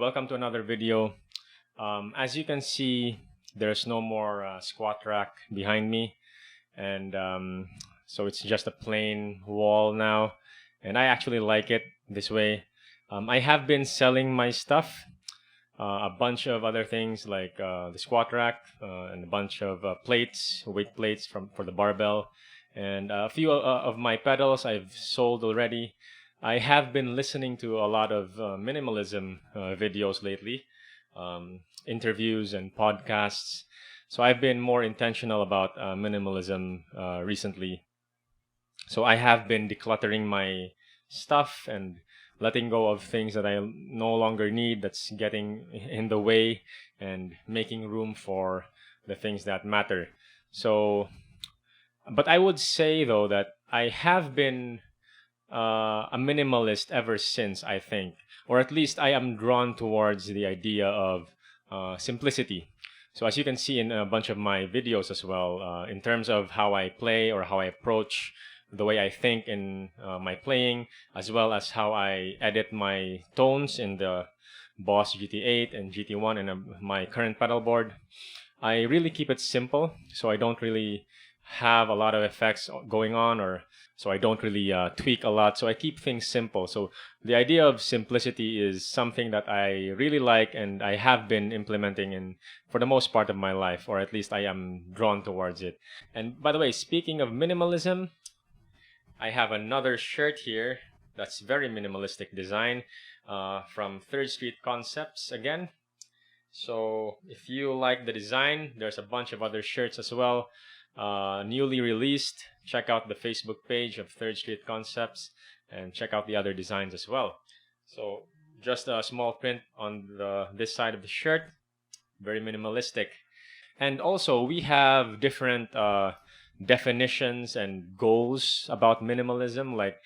welcome to another video. As you can see, there's no more squat rack behind me, and so it's just a plain wall now, and I actually like it this way. I have been selling my stuff, a bunch of other things like the squat rack and a bunch of weight plates for the barbell, and a few of my pedals I've sold already. I have been listening to a lot of minimalism videos lately, interviews and podcasts. So I've been more intentional about minimalism recently. So I have been decluttering my stuff and letting go of things that I no longer need, that's getting in the way, and making room for the things that matter. So, but I would say though that I have been a minimalist ever since, I think, or at least I am drawn towards the idea of simplicity. So as you can see in a bunch of my videos as well, in terms of how I play or how I approach the way I think in my playing, as well as how I edit my tones in the Boss GT8 and GT1 and my current pedal board, I really keep it simple. So I don't really have a lot of effects going on, or so I don't really tweak a lot. So I keep things simple. So the idea of simplicity is something that I really like, and I have been implementing in for the most part of my life, or at least I am drawn towards it. And by the way, speaking of minimalism, I have another shirt here that's very minimalistic design from 3rd Street Concepts again. So if you like the design, there's a bunch of other shirts as well, newly released. Check out the Facebook page of 3rd Street Concepts and check out the other designs as well. So just a small print on this side of the shirt, very minimalistic. And also we have different definitions and goals about minimalism. Like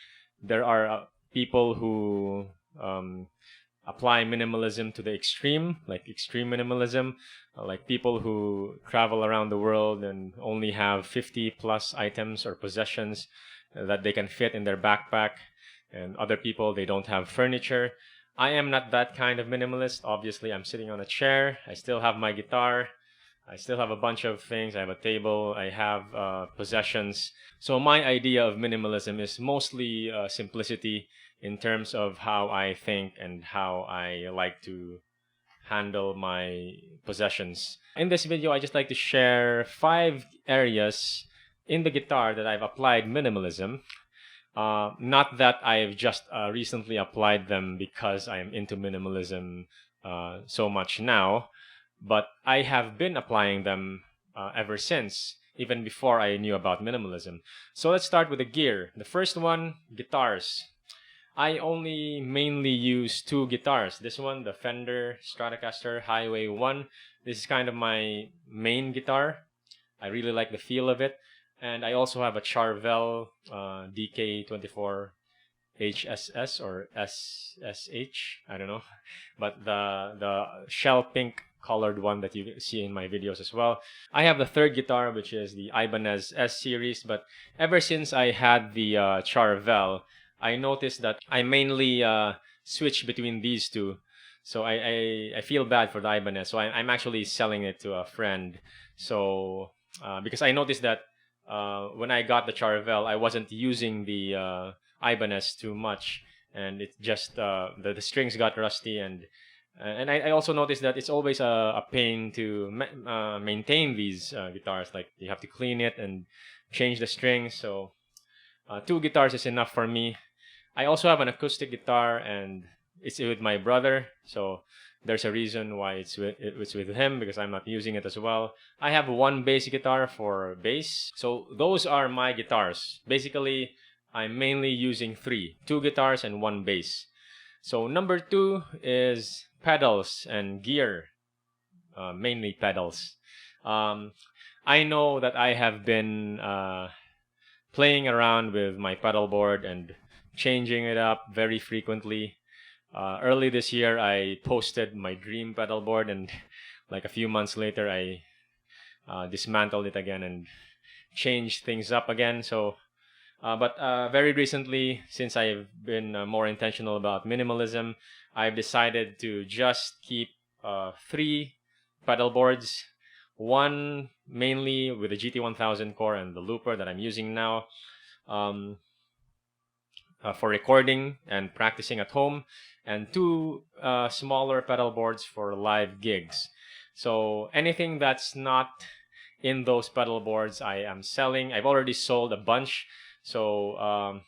there are people who apply minimalism to the extreme, like extreme minimalism, like people who travel around the world and only have 50 plus items or possessions that they can fit in their backpack, and other people, they don't have furniture. I am not that kind of minimalist. Obviously, I'm sitting on a chair. I still have my guitar. I still have a bunch of things. I have a table. I have possessions. So my idea of minimalism is mostly simplicity in terms of how I think and how I like to handle my possessions. In this video, I just like to share 5 areas in the guitar that I've applied minimalism. Not that I've just recently applied them because I am into minimalism so much now, but I have been applying them ever since, even before I knew about minimalism. So let's start with the gear. The first one, guitars. I only mainly use 2 guitars. This one, the Fender Stratocaster Highway 1. This is kind of my main guitar. I really like the feel of it. And I also have a Charvel DK24 HSS or SSH, I don't know. But the shell pink colored one that you see in my videos as well. I have the 3rd guitar, which is the Ibanez S series. But ever since I had the Charvel, I noticed that I mainly switch between these two. So I feel bad for the Ibanez. So I'm actually selling it to a friend. So because I noticed that when I got the Charvel, I wasn't using the Ibanez too much, and it just the strings got rusty, and I also noticed that it's always a pain to maintain these guitars. Like you have to clean it and change the strings. So 2 guitars is enough for me. I also have an acoustic guitar, and it's with my brother. So there's a reason why it's with him, because I'm not using it as well. I have 1 bass guitar for bass. So those are my guitars. Basically, I'm mainly using 2 guitars and 1 bass. So number 2 is pedals and gear, mainly pedals. I know that I have been playing around with my pedal board and changing it up very frequently. Early this year, I posted my dream pedal board, and like a few months later, I dismantled it again and changed things up again. So But very recently, since I've been more intentional about minimalism, I've decided to just keep 3 pedal boards. One mainly with the GT1000 core and the looper that I'm using now um, for recording and practicing at home, and 2 smaller pedal boards for live gigs. So anything that's not in those pedal boards, I am selling. I've already sold a bunch. So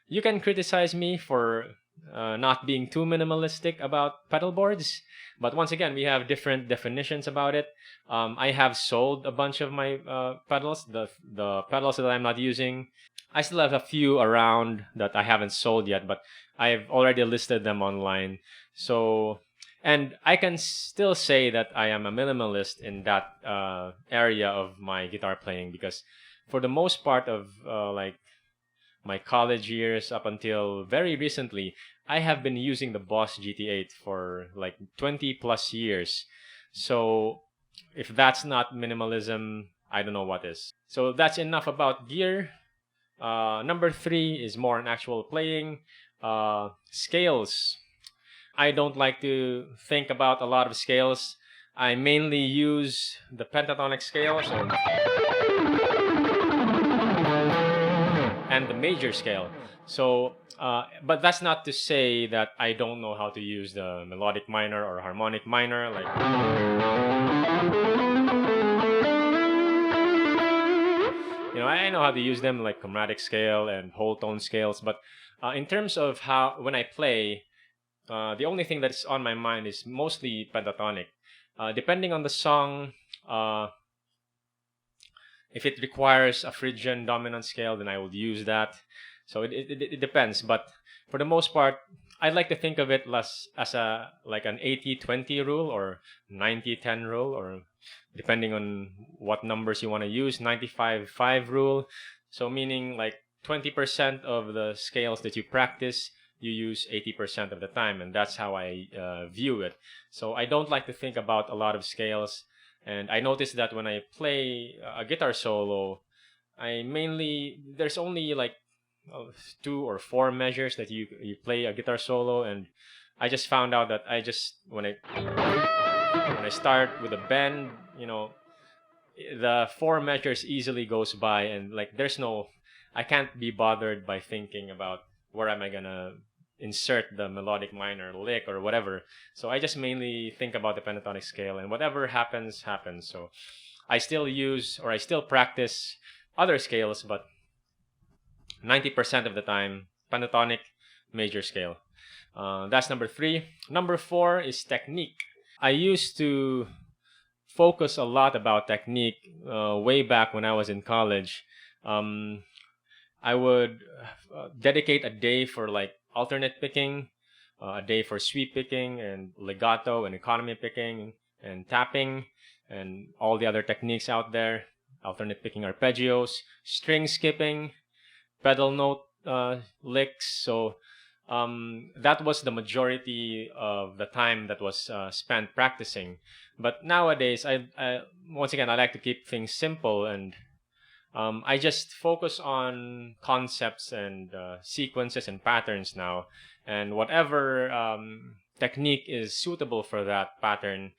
you can criticize me for not being too minimalistic about pedal boards. But once again, we have different definitions about it. I have sold a bunch of my pedals, the pedals that I'm not using. I still have a few around that I haven't sold yet, but I've already listed them online. So, and I can still say that I am a minimalist in that area of my guitar playing, because for the most part of like my college years up until very recently, I have been using the Boss GT8 for like 20 plus years. So if that's not minimalism, I don't know what is. So that's enough about gear. Number 3 is more on actual playing. Scales. I don't like to think about a lot of scales. I mainly use the pentatonic scale and the major scale. So, but that's not to say that I don't know how to use the melodic minor or harmonic minor. Like, I know how to use them, like chromatic scale and whole tone scales. But in terms of how when I play, the only thing that's on my mind is mostly pentatonic. Depending on the song, if it requires a Phrygian dominant scale, then I would use that. So it depends. But for the most part, I'd like to think of it less as a like an 80-20 rule or 90-10 rule, or depending on what numbers you want to use, 95-5 rule. So meaning like 20% of the scales that you practice, you use 80% of the time, and that's how I view it. So I don't like to think about a lot of scales, and I noticed that when I play a guitar solo, there's only like 2 or 4 measures that you play a guitar solo, and I just found out that when I start with a bend, the 4 measures easily goes by, and like I can't be bothered by thinking about where am I gonna insert the melodic minor lick or whatever. So I just mainly think about the pentatonic scale, and whatever happens. So I still practice other scales, but 90% of the time, pentatonic major scale. That's number 3. Number 4 is technique. I used to focus a lot about technique way back when I was in college. I would dedicate a day for like alternate picking, a day for sweep picking and legato and economy picking and tapping and all the other techniques out there. Alternate picking arpeggios, string skipping, pedal note licks. So that was the majority of the time that was spent practicing. But nowadays, once again, I like to keep things simple, and I just focus on concepts and sequences and patterns now, and whatever technique is suitable for that pattern,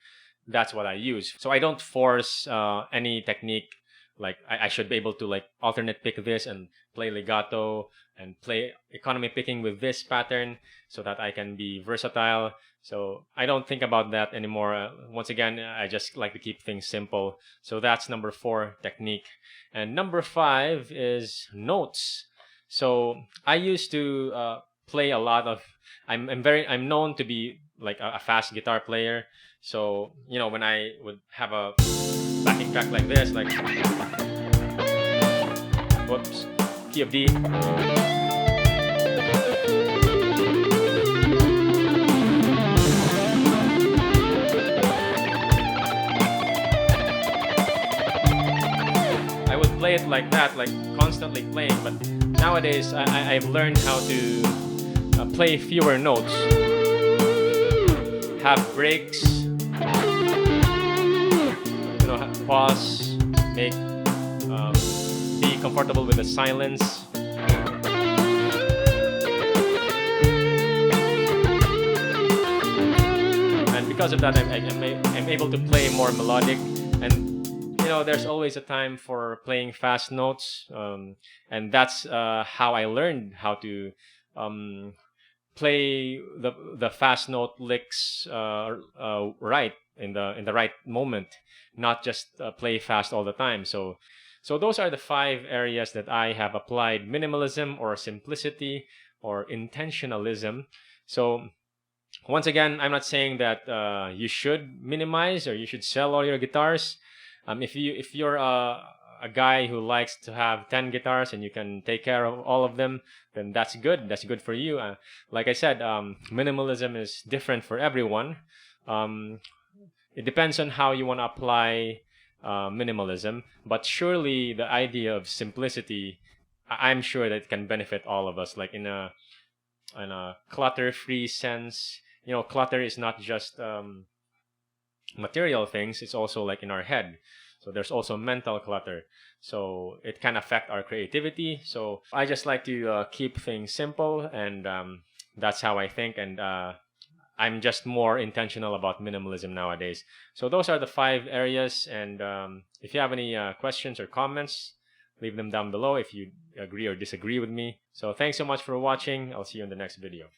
that's what I use. So I don't force any technique. Like I should be able to like alternate pick this and play legato and play economy picking with this pattern so that I can be versatile. So I don't think about that anymore. Once again, I just like to keep things simple. So that's number 4, technique. And number 5 is notes. So I used to play a lot of. I'm known to be like a fast guitar player. So when I would have a backing track like this, like whoops, key of D. I would play it like that, like constantly playing. But nowadays, I've learned how to play fewer notes, have breaks, pause, be comfortable with the silence. because of that, I'm able to play more melodic. And there's always a time for playing fast notes, and that's how I learned how to um, play the fast note licks right in the right moment, not just play fast all the time. So those are the 5 areas that I have applied minimalism or simplicity or intentionalism. So once again, I'm not saying that you should minimize or you should sell all your guitars. If you're a guy who likes to have 10 guitars and you can take care of all of them, then that's good. That's good for you. Like I said, minimalism is different for everyone. Um, it depends on how you want to apply minimalism, but surely the idea of simplicity, I'm sure that it can benefit all of us. Like in a clutter-free sense, clutter is not just material things; it's also like in our head. So there's also mental clutter. So it can affect our creativity. So I just like to keep things simple, and that's how I think. And I'm just more intentional about minimalism nowadays. So those are the 5 areas. And if you have any questions or comments, leave them down below if you agree or disagree with me. So thanks so much for watching. I'll see you in the next video.